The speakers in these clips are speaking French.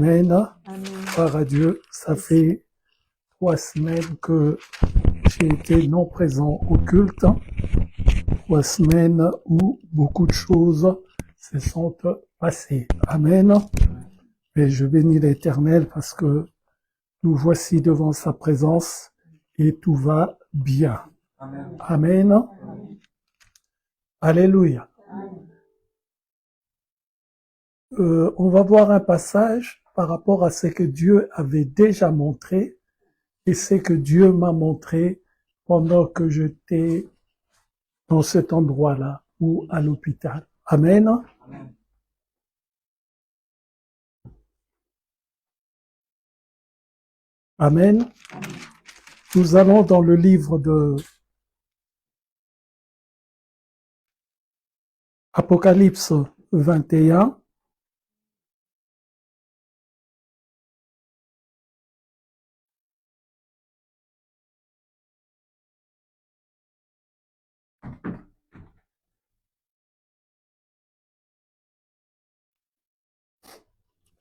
Amen. Amen. Gloire à Dieu. Ça fait 3 semaines que j'ai été non présent au culte. 3 semaines où beaucoup de choses se sont passées. Amen. Et je bénis l'Éternel parce que nous voici devant sa présence et tout va bien. Amen. Amen. Alléluia. On va voir un passage par rapport à ce que Dieu avait déjà montré et ce que Dieu m'a montré pendant que j'étais dans cet endroit-là ou à l'hôpital. Amen. Amen. Amen. Nous allons dans le livre de Apocalypse 21.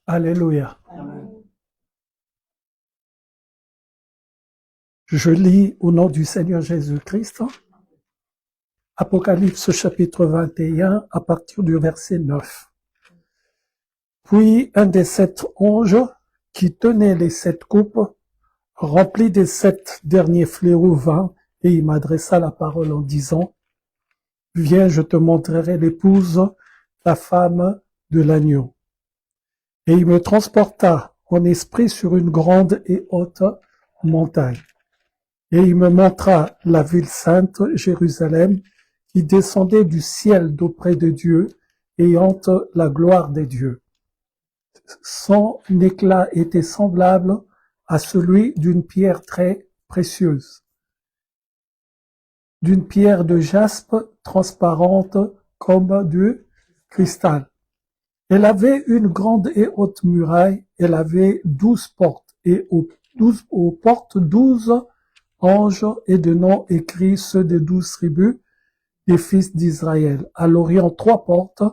Alléluia. Amen. Je lis au nom du Seigneur Jésus-Christ. Apocalypse chapitre 21 à partir du verset 9. Puis un des 7 anges qui tenait les 7 coupes, rempli des 7 derniers fléaux vint, et il m'adressa la parole en disant, « Viens, je te montrerai l'épouse, la femme de l'agneau. » Et il me transporta en esprit sur une grande et haute montagne. Et il me montra la ville sainte, Jérusalem, qui descendait du ciel d'auprès de Dieu, ayant la gloire des dieux. Son éclat était semblable à celui d'une pierre très précieuse, d'une pierre de jaspe transparente comme du cristal. Elle avait une grande et haute muraille, elle avait 12 portes, et aux portes 12 anges et de noms écrits ceux des 12 tribus des fils d'Israël. À l'orient 3 portes,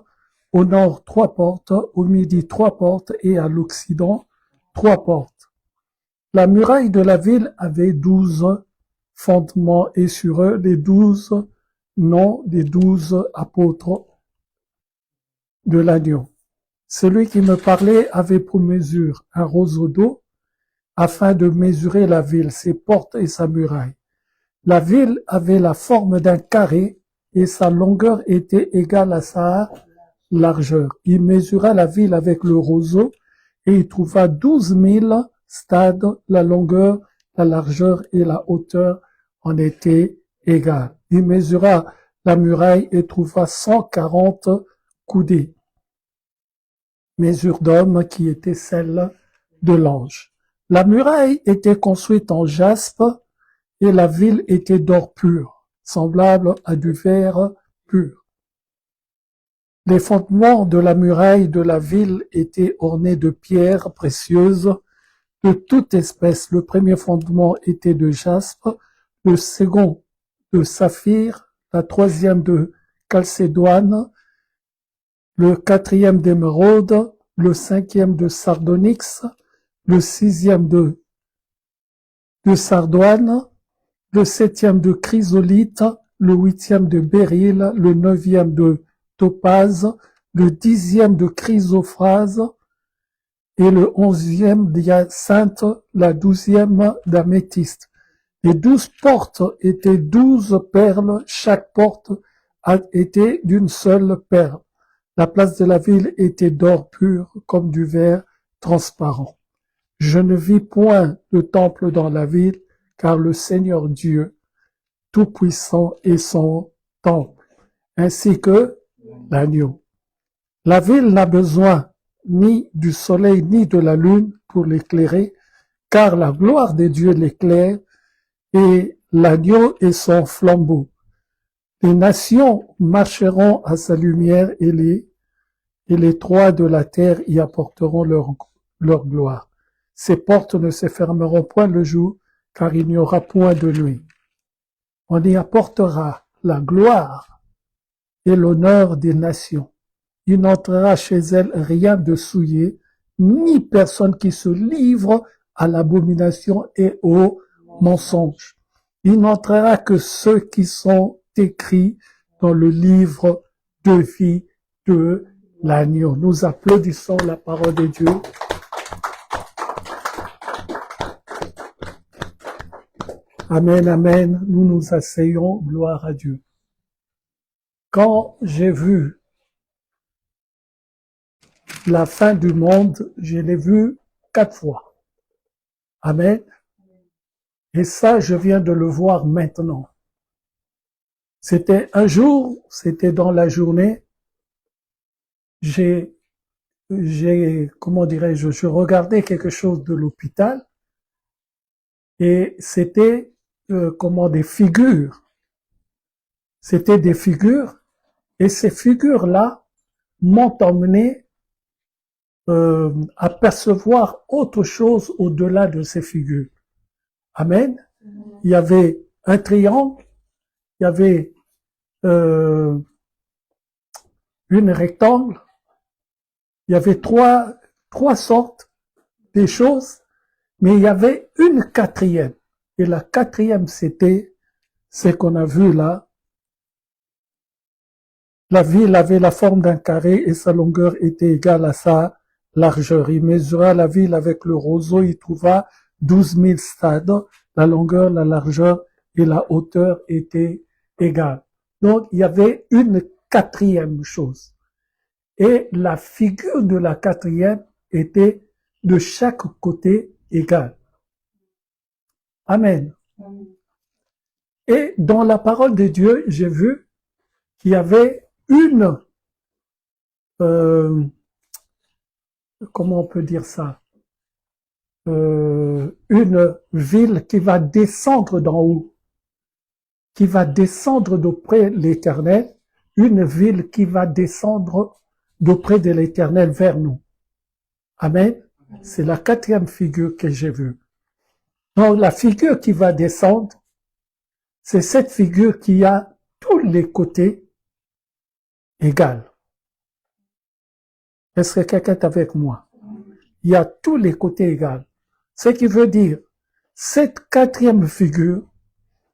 au nord 3 portes, au midi 3 portes et à l'occident 3 portes. La muraille de la ville avait 12 fondements et sur eux les 12 noms des 12 apôtres de l'agneau. Celui qui me parlait avait pour mesure un roseau d'eau afin de mesurer la ville, ses portes et sa muraille. La ville avait la forme d'un carré et sa longueur était égale à sa largeur. Il mesura la ville avec le roseau et il trouva 12 000 stades. La longueur, la largeur et la hauteur en étaient égales. Il mesura la muraille et trouva 140 coudées. Mesure d'homme qui était celle de l'ange. La muraille était construite en jaspe et la ville était d'or pur, semblable à du verre pur. Les fondements de la muraille de la ville étaient ornés de pierres précieuses de toute espèce. Le premier fondement était de jaspe, le second de saphir, la troisième de chalcédoine, le quatrième d'émeraude, le cinquième de sardonyx, le sixième de sardoine, le septième de chrysolite, le huitième de béryl, le neuvième de topaze, le 10e de chrysophrase et le 11e d'hyacinthe, la 12e d'améthyste. Les 12 portes étaient 12 perles, chaque porte était d'une seule perle. La place de la ville était d'or pur comme du verre transparent. Je ne vis point de temple dans la ville, car le Seigneur Dieu Tout-Puissant est son temple, ainsi que l'agneau. La ville n'a besoin ni du soleil ni de la lune pour l'éclairer, car la gloire de Dieu l'éclaire, et l'agneau est son flambeau. Les nations marcheront à sa lumière et les rois de la terre y apporteront leur gloire. Ses portes ne se fermeront point le jour, car il n'y aura point de nuit. On y apportera la gloire et l'honneur des nations. Il n'entrera chez elle rien de souillé, ni personne qui se livre à l'abomination et au mensonge. Il n'entrera que ceux qui sont écrits dans le livre de vie de l'agneau. Nous applaudissons la parole de Dieu. Amen, amen. Nous nous asseyons. Gloire à Dieu. Quand j'ai vu la fin du monde, je l'ai vu 4 fois. Amen. Et ça, je viens de le voir maintenant. C'était un jour, c'était dans la journée, comment dirais-je, je regardais quelque chose de l'hôpital et c'était des figures. C'était des figures et ces figures-là m'ont emmené à percevoir autre chose au-delà de ces figures. Amen. Il y avait un triangle, il y avait une rectangle, il y avait trois sortes de choses, mais il y avait une quatrième. Et la quatrième, c'était ce qu'on a vu là. La ville avait la forme d'un carré et sa longueur était égale à sa largeur. Il mesura la ville avec le roseau, il trouva 12 000 stades. La longueur, la largeur et la hauteur étaient égales. Donc, il y avait une quatrième chose. Et la figure de la quatrième était de chaque côté égale. Amen. Et dans la parole de Dieu, j'ai vu qu'il y avait comment on peut dire ça, une ville qui va descendre d'en haut, qui va descendre d'auprès de l'Éternel, une ville qui va descendre d'auprès de l'Éternel vers nous. Amen. C'est la quatrième figure que j'ai vue. Donc la figure qui va descendre, c'est cette figure qui a tous les côtés égales. Est-ce que quelqu'un est avec moi? Il y a tous les côtés égaux. Ce qui veut dire, cette quatrième figure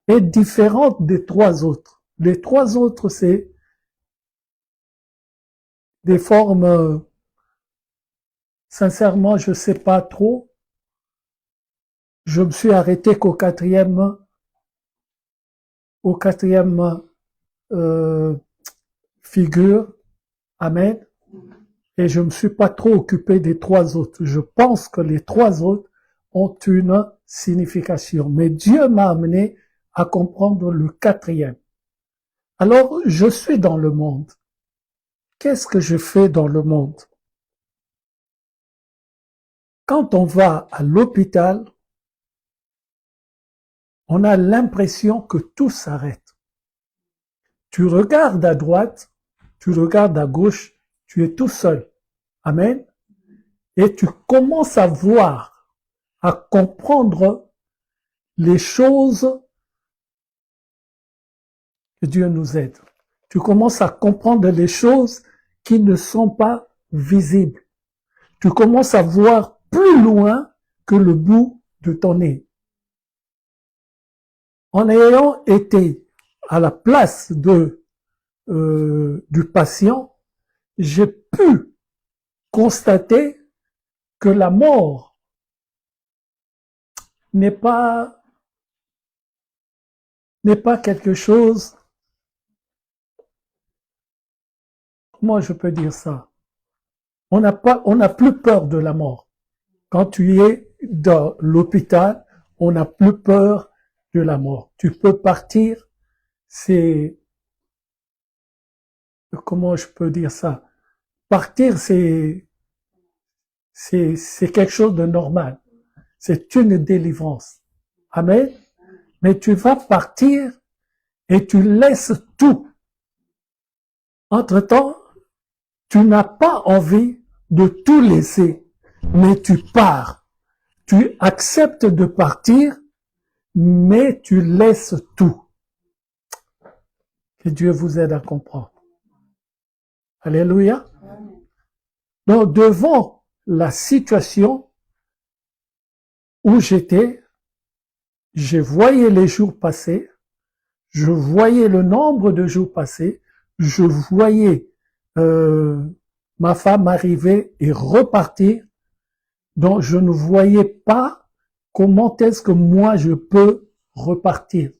est différente des 3 autres. Les 3 autres, c'est des formes, sincèrement, je ne sais pas trop. Je me suis arrêté qu'au quatrième figure. Amen. Et je ne me suis pas trop occupé des 3 autres. Je pense que les 3 autres ont une signification. Mais Dieu m'a amené à comprendre le quatrième. Alors, je suis dans le monde. Qu'est-ce que je fais dans le monde? Quand on va à l'hôpital, on a l'impression que tout s'arrête. Tu regardes à droite, tu regardes à gauche, tu es tout seul. Amen. Et tu commences à voir, à comprendre les choses que Dieu nous aide. Tu commences à comprendre les choses qui ne sont pas visibles. Tu commences à voir plus loin que le bout de ton nez. En ayant été à la place du patient, j'ai pu constater que la mort n'est pas quelque chose, comment je peux dire ça? On n'a plus peur de la mort. Quand tu es dans l'hôpital, on n'a plus peur de la mort. Tu peux partir, c'est, comment je peux dire ça? Partir, c'est quelque chose de normal. C'est une délivrance. Amen. Mais tu vas partir et tu laisses tout. Entre-temps, tu n'as pas envie de tout laisser, mais tu pars. Tu acceptes de partir, mais tu laisses tout. Que Dieu vous aide à comprendre. Alléluia. Donc, devant la situation où j'étais, je voyais les jours passer, je voyais le nombre de jours passés, je voyais ma femme arriver et repartir, donc je ne voyais pas comment est-ce que moi je peux repartir.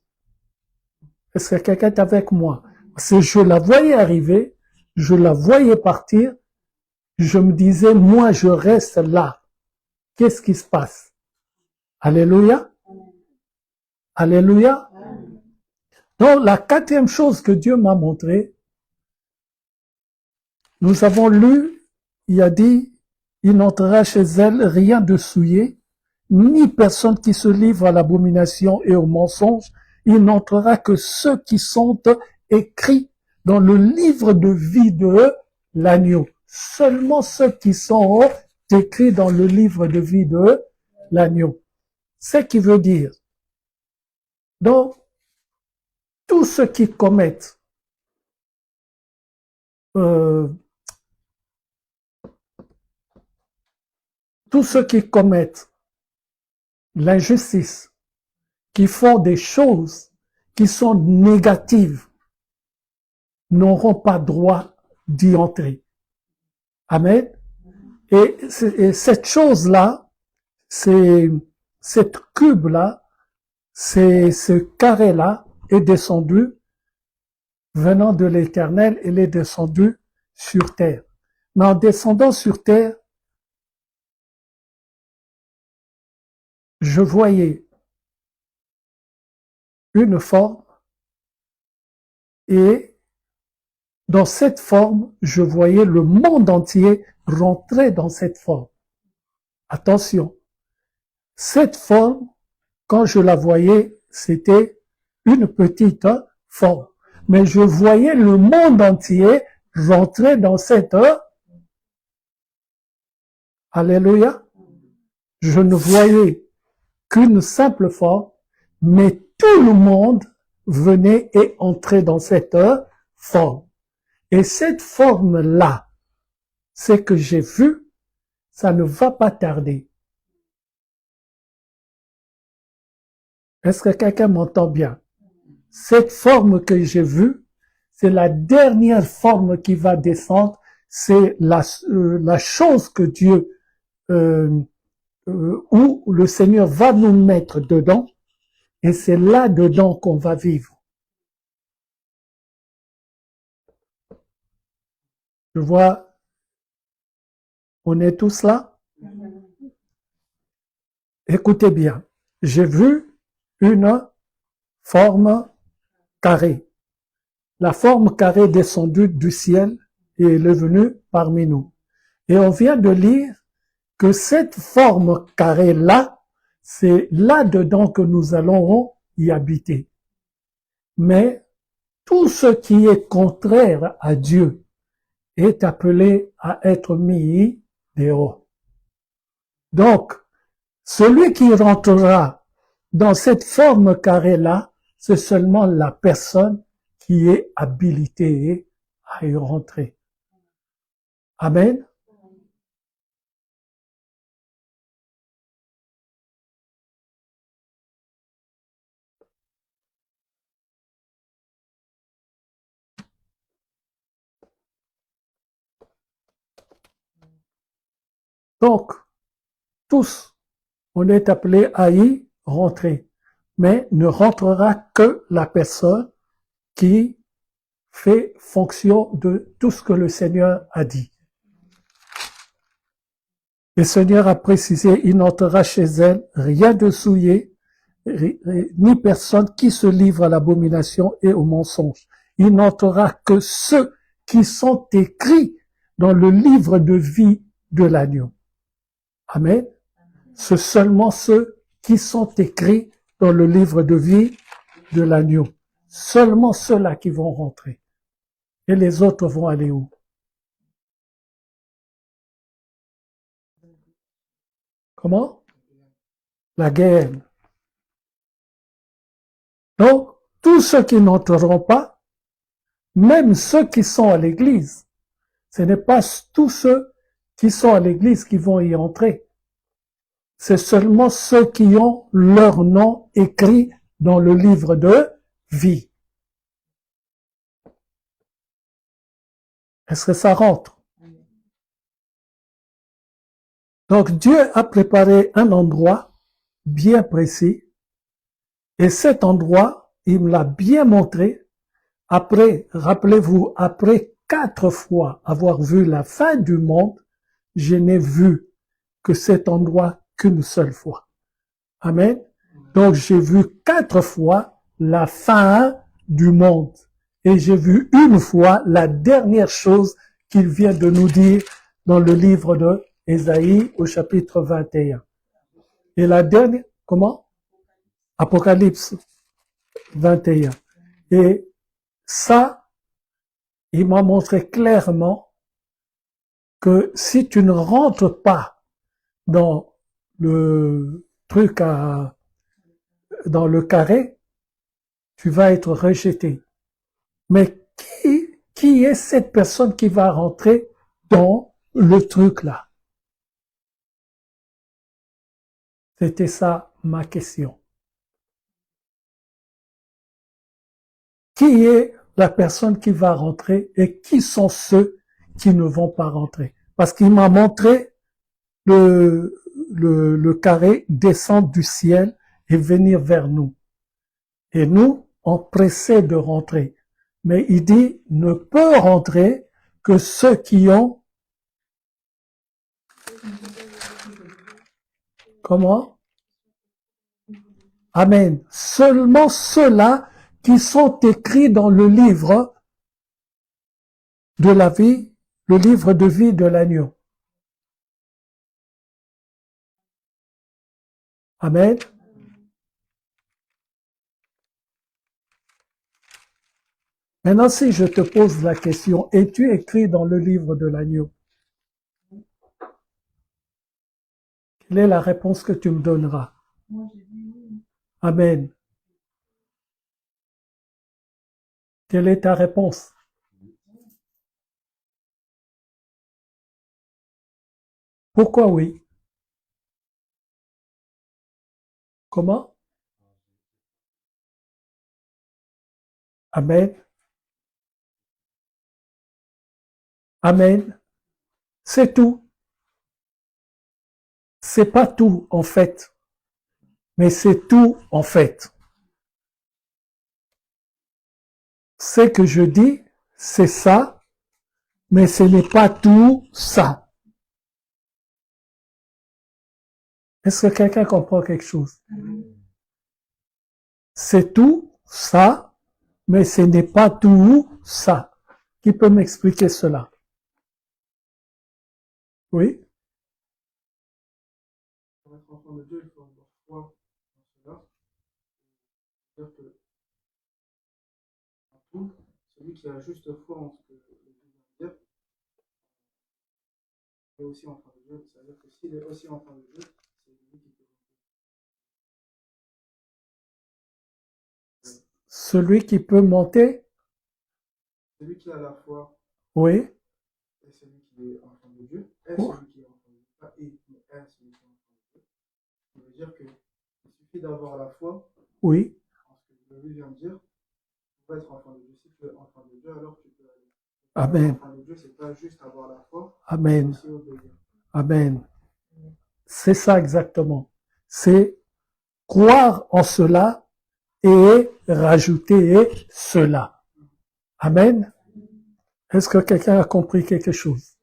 Est-ce que quelqu'un est avec moi? Si je la voyais arriver, je la voyais partir, je me disais, moi je reste là. Qu'est-ce qui se passe? Alléluia. Alléluia. Donc la quatrième chose que Dieu m'a montré, nous avons lu, il a dit, il n'entrera chez elle rien de souillé, ni personne qui se livre à l'abomination et au mensonge, il n'entrera que ceux qui sont écrits dans le livre de vie de l'agneau. Seulement ceux qui sont écrits dans le livre de vie de l'agneau. Ce qui veut dire, donc, tous ceux qui commettent l'injustice, qui font des choses qui sont négatives, n'auront pas droit d'y entrer. Amen. Et cette chose-là, cette cube-là, ce carré-là est descendu, venant de l'Éternel, il est descendu sur terre. Mais en descendant sur terre, je voyais une forme et dans cette forme, je voyais le monde entier rentrer dans cette forme. Attention, cette forme, quand je la voyais, c'était une petite forme. Mais je voyais le monde entier rentrer dans cette Alléluia. Je ne voyais qu'une simple forme, mais tout le monde venait et entrait dans cette forme. Et cette forme-là, ce que j'ai vu, ça ne va pas tarder. Est-ce que quelqu'un m'entend bien? Cette forme que j'ai vue, c'est la dernière forme qui va descendre, c'est la chose que Dieu, où le Seigneur va nous mettre dedans, et c'est là-dedans qu'on va vivre. Je vois, on est tous là? Écoutez bien, j'ai vu une forme carrée. La forme carrée descendue du ciel et elle est venue parmi nous. Et on vient de lire que cette forme carrée-là, c'est là-dedans que nous allons y habiter. Mais tout ce qui est contraire à Dieu est appelé à être mis dehors. Donc, celui qui rentrera dans cette forme carrée-là, c'est seulement la personne qui est habilitée à y rentrer. Amen. Donc, tous, on est appelé à y rentrer, mais ne rentrera que la personne qui fait fonction de tout ce que le Seigneur a dit. Le Seigneur a précisé, il n'entrera chez elle rien de souillé, ni personne qui se livre à l'abomination et au mensonge. Il n'entrera que ceux qui sont écrits dans le livre de vie de l'agneau. Amen. C'est seulement ceux qui sont écrits dans le livre de vie de l'agneau. Seulement ceux-là qui vont rentrer. Et les autres vont aller où? Comment? La guerre. Donc, tous ceux qui n'entreront pas, même ceux qui sont à l'église, ce n'est pas tous ceux qui sont à l'église qui vont y entrer. C'est seulement ceux qui ont leur nom écrit dans le livre de vie. Est-ce que ça rentre? Donc Dieu a préparé un endroit bien précis et cet endroit, il me l'a bien montré. Après, rappelez-vous, après 4 fois avoir vu la fin du monde, je n'ai vu que cet endroit qu'une seule fois. Amen. Donc j'ai vu 4 fois la fin du monde. Et j'ai vu une fois la dernière chose qu'il vient de nous dire dans le livre de Ésaïe au chapitre 21. Et la dernière, comment? Apocalypse 21. Et ça, il m'a montré clairement que si tu ne rentres pas dans le truc dans le carré, tu vas être rejeté. Mais qui est cette personne qui va rentrer dans le truc là? C'était ça ma question. Qui est la personne qui va rentrer et qui sont ceux qui ne vont pas rentrer? Parce qu'il m'a montré le carré descendre du ciel et venir vers nous. Et nous, on pressait de rentrer. Mais il dit, ne peut rentrer que ceux qui ont... Comment? Amen. Seulement ceux-là qui sont écrits dans le livre de la vie, le livre de vie de l'agneau. Amen. Maintenant, si je te pose la question, es-tu écrit dans le livre de l'agneau? Quelle est la réponse que tu me donneras? Amen. Quelle est ta réponse? Pourquoi oui? Comment? Amen. Amen. C'est tout. C'est pas tout, en fait. Mais c'est tout, en fait. Ce que je dis, c'est ça, mais ce n'est pas tout ça. Est-ce que quelqu'un comprend quelque chose? C'est tout ça, mais ce n'est pas tout ça. Qui peut m'expliquer cela? Oui? Pour être enfant de Dieu, il faut avoir foi en cela. C'est-à-dire que, en tout, celui qui a juste foi en ce que Dieu vient de dire, est aussi enfant de Dieu. C'est-à-dire que s'il est aussi enfant de Dieu, c'est lui qui peut. Celui qui peut monter? Celui qui a la foi Oui? est celui qui est enfant de Dieu, est Oh. celui qui est enfant de Dieu, pas et, mais est celui qui est enfant de Dieu. Ça veut dire qu'il suffit d'avoir la foi Oui? en ce que Dieu vient de dire pour être enfant de Dieu. Si tu es enfant de Dieu, alors tu peux aller. Amen. Être enfant de Dieu, c'est pas juste avoir la foi, Amen. c'est aussi obéir. Amen. C'est ça exactement. C'est croire en cela et rajouter cela. Amen. Est-ce que quelqu'un a compris quelque chose?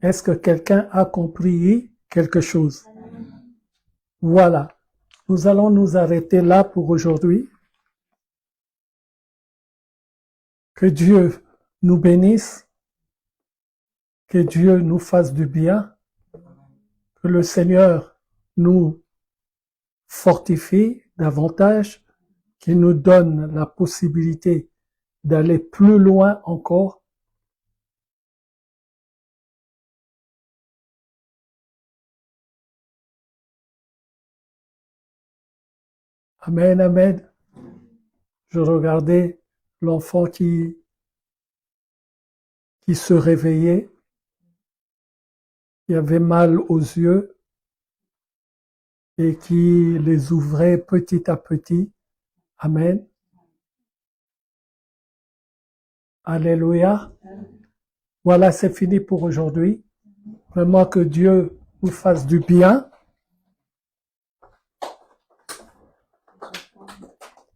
Est-ce que quelqu'un a compris quelque chose? Voilà. Nous allons nous arrêter là pour aujourd'hui. Que Dieu nous bénisse. Que Dieu nous fasse du bien. Que le Seigneur nous fortifie davantage. Qu'il nous donne la possibilité d'aller plus loin encore. Amen, amen. Je regardais l'enfant qui qui se réveillaient, qui avaient mal aux yeux et qui les ouvrait petit à petit. Amen. Alléluia. Voilà, c'est fini pour aujourd'hui. Vraiment que Dieu vous fasse du bien.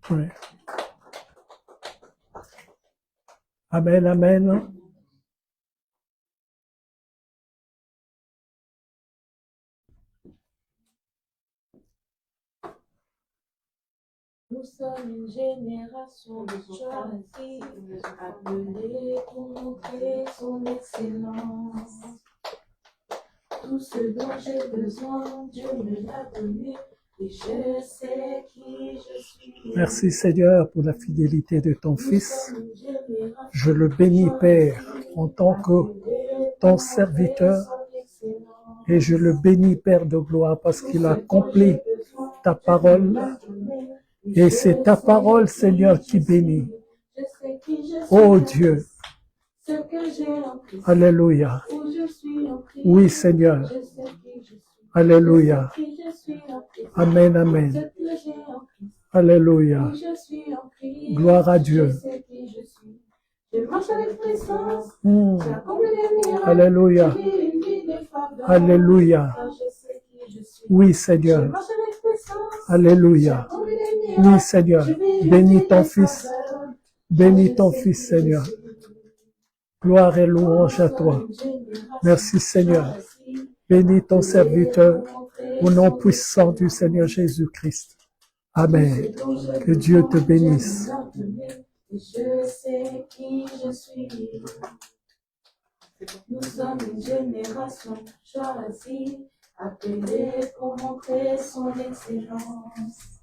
Oui. Amen, amen. Nous sommes une génération de choisis, appelés pour montrer son excellence. Tout ce dont j'ai besoin, Dieu me l'a donné, et je sais qui je suis. Merci Seigneur pour la fidélité de ton Fils. Je le bénis, Père, en tant que ton serviteur, et je le bénis, Père de gloire, parce qu'il a accompli ta parole. Et c'est ta parole, Seigneur, qui bénit. Oh Dieu. Alléluia. Oui, Seigneur. Alléluia. Amen, amen. Alléluia. Gloire à Dieu. Alléluia. Alléluia. Oui, Seigneur. Alléluia. Oui, Seigneur. Bénis ton Fils. Bénis ton Fils, Seigneur. Gloire et louange à toi. Merci, Seigneur. Bénis ton serviteur au nom puissant du Seigneur Jésus-Christ. Amen. Que Dieu te bénisse. Je sais qui je suis. Nous sommes une génération choisie, appelée pour montrer son excellence.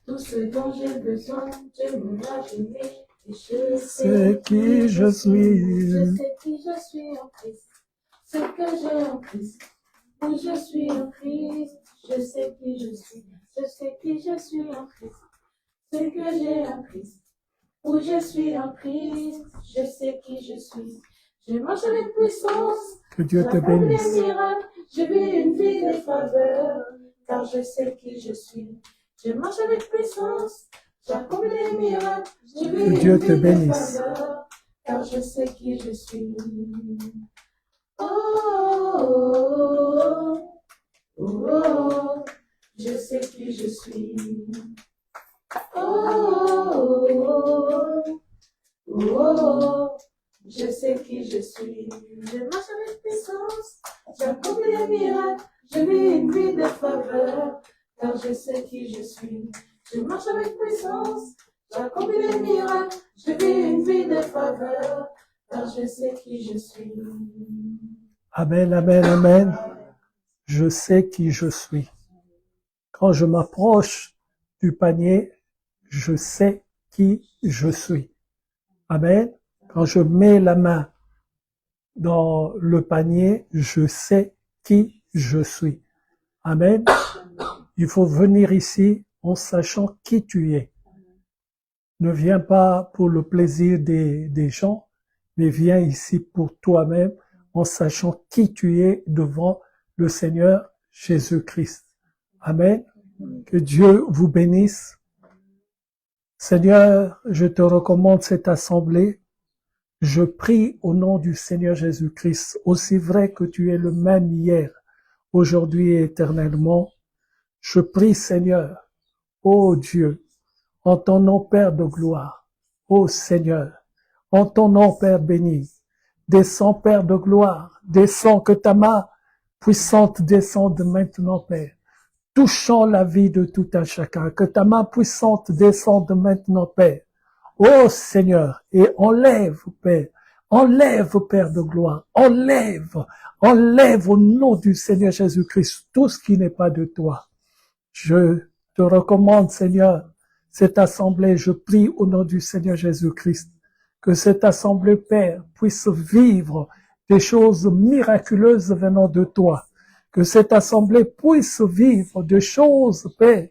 Tout ce dont j'ai besoin, Dieu me l'a donné, et je sais qui je suis. Je sais qui je suis en Christ. Ce que j'ai en Christ. Où je suis en Christ. Je sais qui je suis. Je sais qui je suis en Christ. Ce que j'ai en Christ. Où je suis en Christ. Je sais qui je suis. Je marche avec puissance. Que Dieu te bénisse. Je vis une vie de faveur, car je sais qui je suis. Je marche avec puissance. J'accomplis des miracles. Je vis une Dieu vie te de bénisse. faveur, car je sais qui je suis. Oh, oh, oh, oh, oh, je sais qui je suis. Oh, oh, oh, oh, oh, je sais qui je suis. Je marche avec puissance, j'accomplis des miracles, je vis une vie de faveur, car je sais qui je suis. Je marche avec puissance, j'accomplis des miracles, je vis une vie de faveur, car je sais qui je suis. Amen, amen, amen. Je sais qui je suis. Quand je m'approche du panier, je sais qui je suis. Amen. Quand je mets la main dans le panier, je sais qui je suis. Amen. Il faut venir ici en sachant qui tu es. Ne viens pas pour le plaisir des gens, mais viens ici pour toi-même en sachant qui tu es devant le Seigneur Jésus-Christ. Amen. Que Dieu vous bénisse. Seigneur, je te recommande cette assemblée. Je prie au nom du Seigneur Jésus-Christ, aussi vrai que tu es le même hier, aujourd'hui et éternellement. Je prie, Seigneur, ô Dieu, en ton nom, Père de gloire, ô Seigneur, en ton nom, Père béni, descends, Père de gloire, descends, que ta main puissante descende maintenant, Père, touchant la vie de tout un chacun, que ta main puissante descende maintenant, Père, ô Seigneur, et enlève, Père, Père de gloire, enlève au nom du Seigneur Jésus-Christ tout ce qui n'est pas de toi. Je te recommande, Seigneur, cette assemblée, je prie au nom du Seigneur Jésus-Christ, que cette assemblée, Père, puisse vivre des choses miraculeuses venant de toi, que cette assemblée puisse vivre des choses, Père,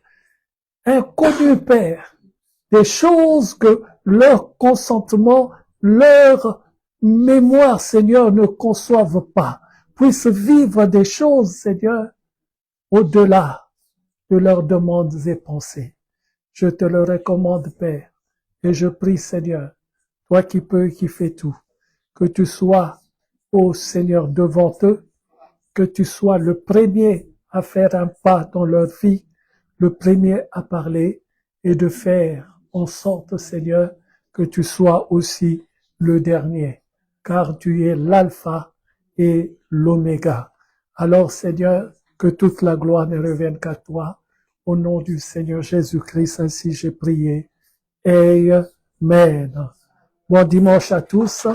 inconnues, Père, des choses que leur consentement, leur mémoire, Seigneur, ne conçoivent pas, puissent vivre des choses, Seigneur, au-delà de leurs demandes et pensées. Je te le recommande, Père, et je prie, Seigneur, toi qui peux et qui fais tout, que tu sois, ô Seigneur, devant eux, que tu sois le premier à faire un pas dans leur vie, le premier à parler et de faire en sorte, Seigneur, que tu sois aussi le dernier, car tu es l'alpha et l'oméga. Alors, Seigneur, que toute la gloire ne revienne qu'à toi. Au nom du Seigneur Jésus-Christ, ainsi j'ai prié. Amen. Bon dimanche à tous.